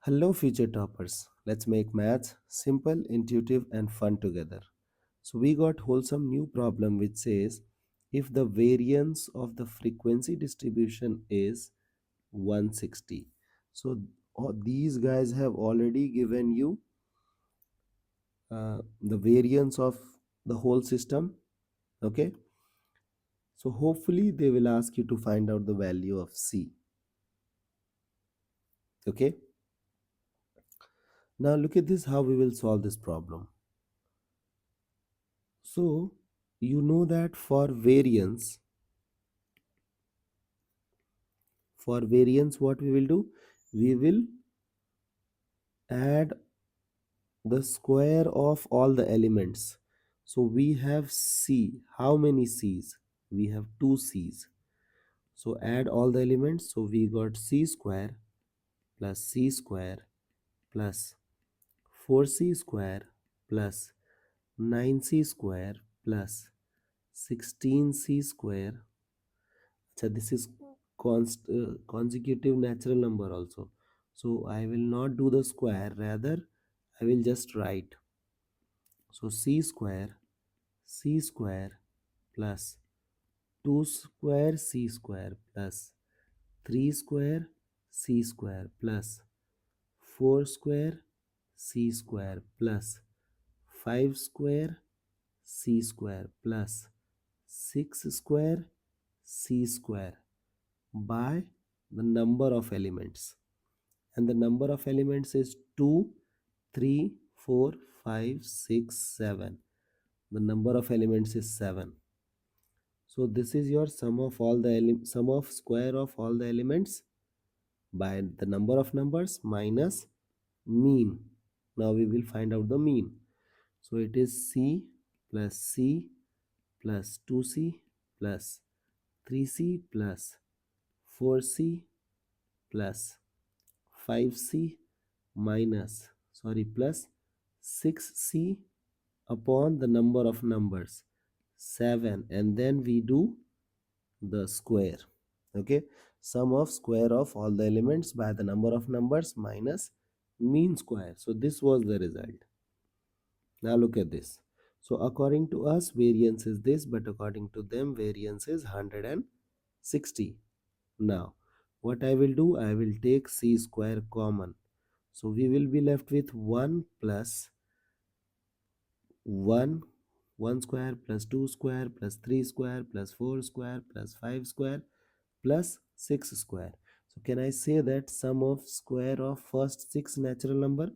Hello, future toppers. Let's make maths simple, intuitive, and fun together. So, we got wholesome new problem which says if the variance of the frequency distribution is 160. So, these guys have already given you the variance of the whole system. Okay. So, hopefully, they will ask you to find out the value of C. Okay. Now, look at this how we will solve this problem. So, you know that for variance what we will do, we will add the square of all the elements. So we have C. How many C's? We have 2 C's. So add all the elements. So we got C square plus C square plus 4C square plus 9C square plus 16C square. So this is consecutive natural number also. So I will not do the square, rather I will just write. So c square plus 2 square c square plus 3 square c square plus 4 square c square plus 5 square c square plus 6 square c square by the number of elements, and the number of elements is 2, 3, 4, 5, 6, 7. The number of elements is 7. So this is your sum of square of all the elements by the number of numbers minus mean. Now we will find out the mean. So it is c plus 2c plus 3c plus 4c plus 5c plus 6c upon the number of numbers 7, and then we do the square. Okay, sum of square of all the elements by the number of numbers minus mean square. So this was the result. Now look at this. So according to us variance is this, but according to them variance is 160. Now what I will do, I will take c square common. So we will be left with 1 plus 1, 1 square plus 2 square plus 3 square plus 4 square plus 5 square plus 6 square. So can I say that sum of square of first 6 natural number?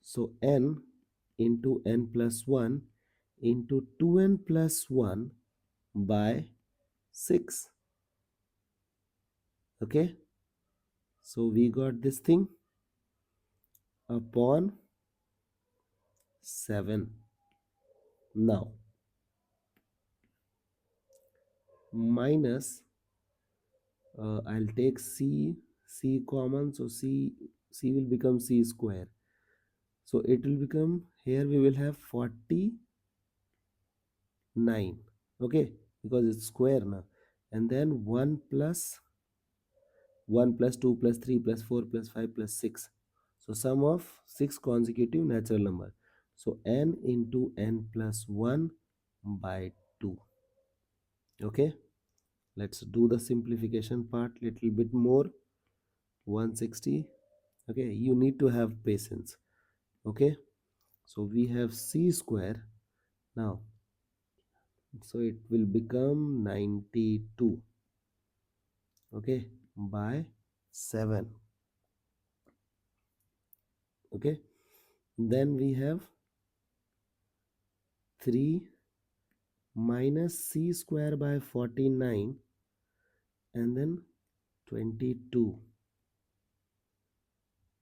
So n into n plus 1 into 2n plus 1 by 6. Okay. So we got this thing upon 7. Now minus, I'll take c common, so c will become c square. So it will become, here we will have 49, okay, because it's square now. And then 1 plus 2 plus 3 plus 4 plus 5 plus 6. So sum of 6 consecutive natural number. So n into n plus 1 by 2. Okay, let's do the simplification part little bit more. 160. Okay, you need to have patience. Okay, so we have c square now, so it will become 92, okay, by 7. Okay, then we have 3 minus c square by 49 and then 22.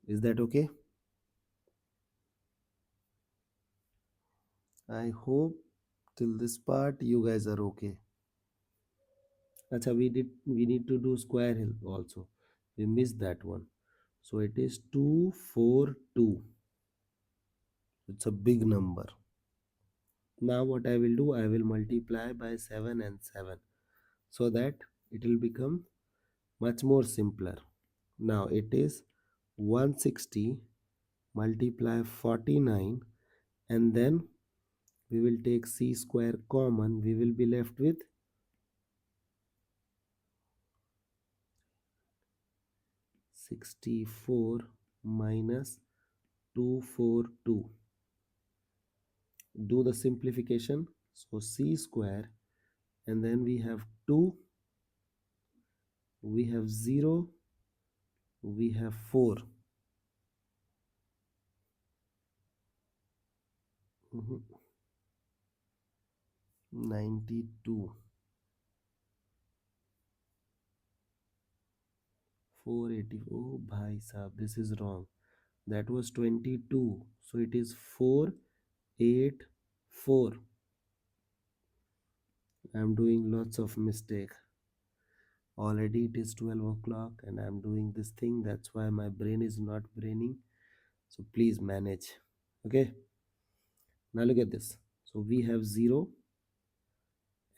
Is that okay? I hope till this part you guys are okay. Acha, we need to do square hill also. We missed that one. So it is 242. It's a big number. Now what I will do, I will multiply by 7 and 7 so that it will become much more simpler. Now it is 160 multiply 49, and then we will take c square common. We will be left with 64 minus 242. Do the simplification. So c square, and then we have 2, we have 0, we have 4. 92, 480. Oh bhai sahab, this is wrong. That was 22, so it is 484. I'm doing lots of mistake. Already it is 12 o'clock and I'm doing this thing. That's why my brain is not braining. So please manage. Okay. Now look at this. So we have 0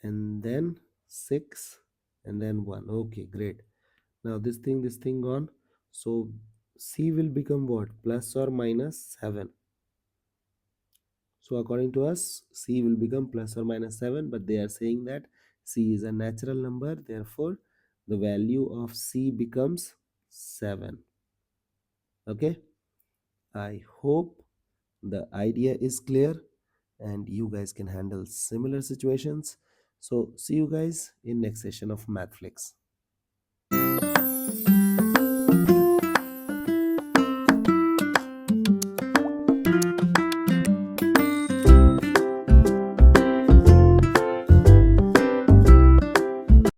and then 6 and then 1. Okay, great. Now this thing gone. So C will become what? Plus or minus 7. So according to us, C will become plus or minus 7, but they are saying that C is a natural number. Therefore, the value of C becomes 7. Okay. I hope the idea is clear and you guys can handle similar situations. So see you guys in next session of Mathflix.